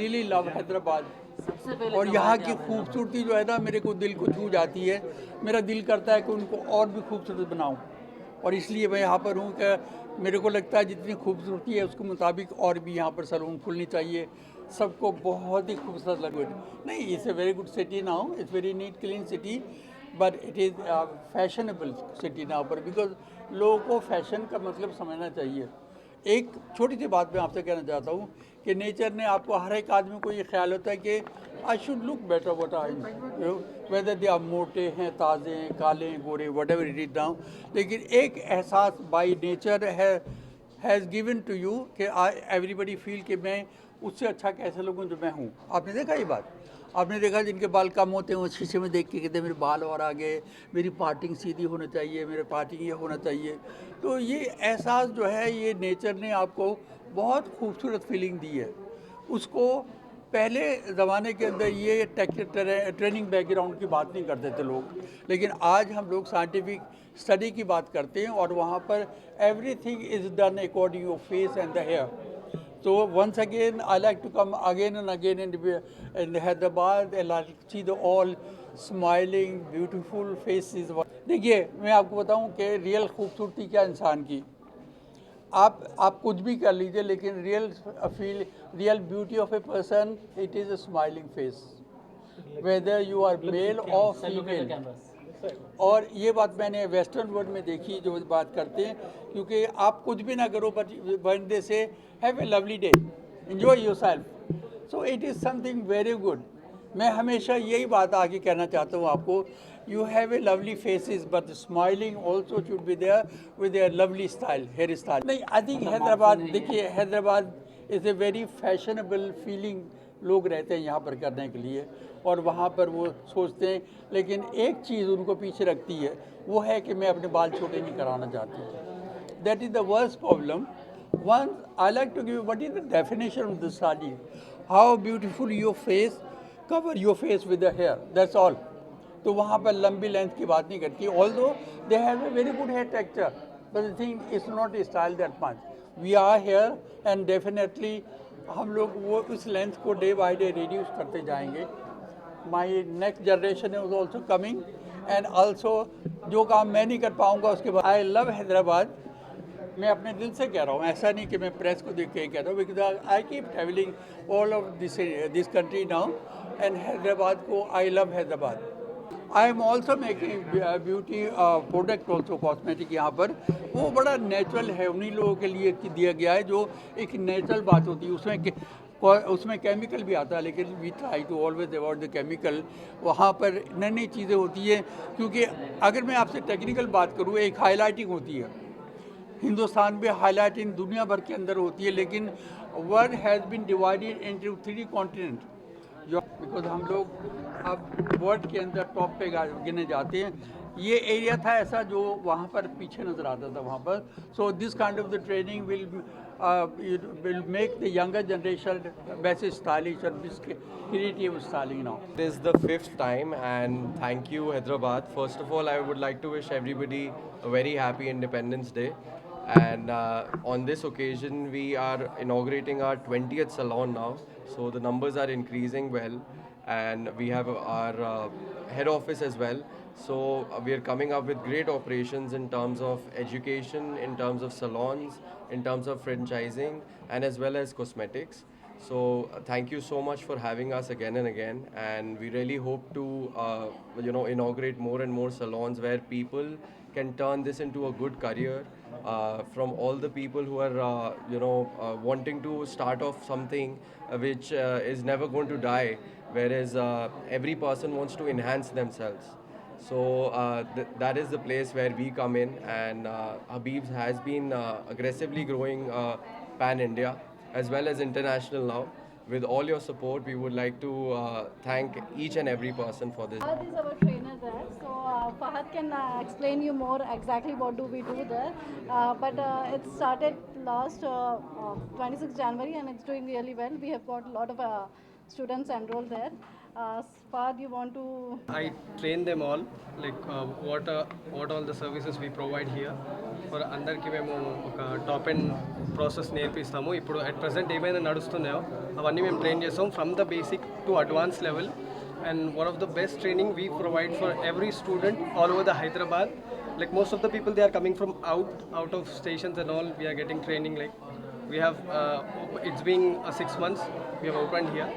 Really love Hyderabad. और यहाँ की खूबसूरती जो है ना, मेरे को दिल को छू जाती है। मेरा दिल करता है कि उनको और भी खूबसूरत बनाऊँ, और इसलिए मैं यहाँ पर हूँ कि मेरे को लगता है जितनी खूबसूरती है उसके मुताबिक और भी यहाँ पर सैलून खुलनी चाहिए। सबको बहुत ही खूबसूरत लगे। नहीं, it's a very good city now, it's very neat clean city, but it is fashionable city now पर, बिकॉज लोगों को फैशन का मतलब समझना चाहिए। एक छोटी सी बात मैं आपसे कहना चाहता हूँ कि नेचर ने आपको, हर एक आदमी को ये ख्याल होता है कि I should look better what I, whether they आप मोटे हैं, ताज़े हैं, काले हैं, गोरे, whatever it is now. लेकिन एक एहसास by nature has given to you कि आई एवरीबडी फील कि मैं उससे अच्छा कैसे लगूँ जो मैं हूँ। आपने देखा ये बात? आपने देखा जिनके बाल कम होते हैं वो शीशे में देख के कहते हैं मेरे बाल और आगे, मेरी पार्टिंग सीधी होनी चाहिए, मेरे पार्टिंग ये होना चाहिए। तो ये एहसास जो है, ये नेचर ने आपको बहुत खूबसूरत फीलिंग दी है। उसको पहले ज़माने के अंदर ये ट्रेनिंग बैकग्राउंड की बात नहीं करते थे लोग, लेकिन आज हम लोग साइंटिफिक स्टडी की बात करते हैं, और वहाँ पर everything is done according your face and the hair. So once again, I like to come again and again in Hyderabad. I like to see the all smiling, beautiful faces. देखिए, मैं आपको बताऊं कि रियल खूबसूरती क्या इंसान की। आप कुछ भी कर लीजिए, लेकिन real beauty of a person, it is a smiling face, whether you are male और फीमेल। और ये बात मैंने वेस्टर्न वर्ल्ड में देखी, जो बात करते हैं, क्योंकि आप कुछ भी ना करो but they say have a lovely day, enjoy yourself. So it is something very good. मैं हमेशा यही बात आगे कहना चाहता हूँ आपको, you have a lovely faces but smiling also should be there with a lovely style, hair style. नहीं, आई थिंक हैदराबाद, देखिए Hyderabad is a very fashionable feeling, लोग रहते हैं यहाँ पर करने के लिए, और वहाँ पर वो सोचते हैं, लेकिन एक चीज़ उनको पीछे रखती है, वो है कि मैं अपने बाल छोटे नहीं कराना चाहती। That is the worst problem. One I like to give what is the definition of the study, how beautiful your face, cover your face with the hair, that's all. तो वहाँ पर लंबी लेंथ की बात नहीं करती, although they have a very good hair texture, but the thing is not style that much. We are hair and definitely हम लोग वो उस लेंथ को डे बाय डे रिड्यूस करते जाएंगे। My next generation is also coming, and also जो काम मैं नहीं कर पाऊँगा उसके बाद, आई लव हैदराबाद। मैं अपने दिल से कह रहा हूँ, ऐसा नहीं कि मैं प्रेस को देख के कह रहा हूँ, because I keep travelling all of this country now, and Hyderabad को I love Hyderabad. I am also making beauty product also, cosmetic यहाँ पर। वो बड़ा नेचुरल है, उन्हीं लोगों के लिए दिया गया है, जो एक नेचुरल बात होती है। उसमें केमिकल भी आता है, लेकिन we try to always avoid the chemical. वहाँ पर नई नई चीज़ें होती हैं, क्योंकि अगर मैं आपसे टेक्निकल बात करूँ, एक हाईलाइटिंग होती है हिंदुस्तान में, हाईलाइटिंग दुनिया भर के अंदर होती है, लेकिन world has been divided into 3 continent, जो बिकॉज हम लोग अब वर्ल्ड के अंदर टॉप पे गिने जाते हैं। ये एरिया था ऐसा जो वहाँ पर पीछे नज़र आता था वहाँ पर। So this kind of the training will make the younger generation better stylish and creative styling now. This is the 5th time, and thank you Hyderabad. First of all, I would like to wish everybody a very happy Independence Day. And on this occasion, we are inaugurating our 20th salon now. So the numbers are increasing well, and we have our head office as well. So we are coming up with great operations in terms of education, in terms of salons, in terms of franchising, and as well as cosmetics. So thank you so much for having us again and again, and we really hope to inaugurate more and more salons where people can turn this into a good career. From all the people who are wanting to start off something which is never going to die, whereas every person wants to enhance themselves. So that is the place where we come in, and Habib's has been aggressively growing pan India as well as international now. With all your support, we would like to thank each and every person for this. Fahad is our trainer there, so Fahad can explain you more exactly what do we do there. But it started last 26 January and it's doing really well. We have got a lot of students enroll there. Fahad, you want to? I train them all, like what all the services we provide here. For అందరికీ మేము ఒక top and process నేర్పిస్తాము. ఇప్పుడు at present ఏమైనా నడుస్తున్నాయో అవన్నీ మేము train చేస్తాం from the basic to advance level. And one of the best training we provide for every student all over the Hyderabad. Like most of the people, they are coming from out of stations and all. We are getting training. Like we have, it's been 6 months we have opened here.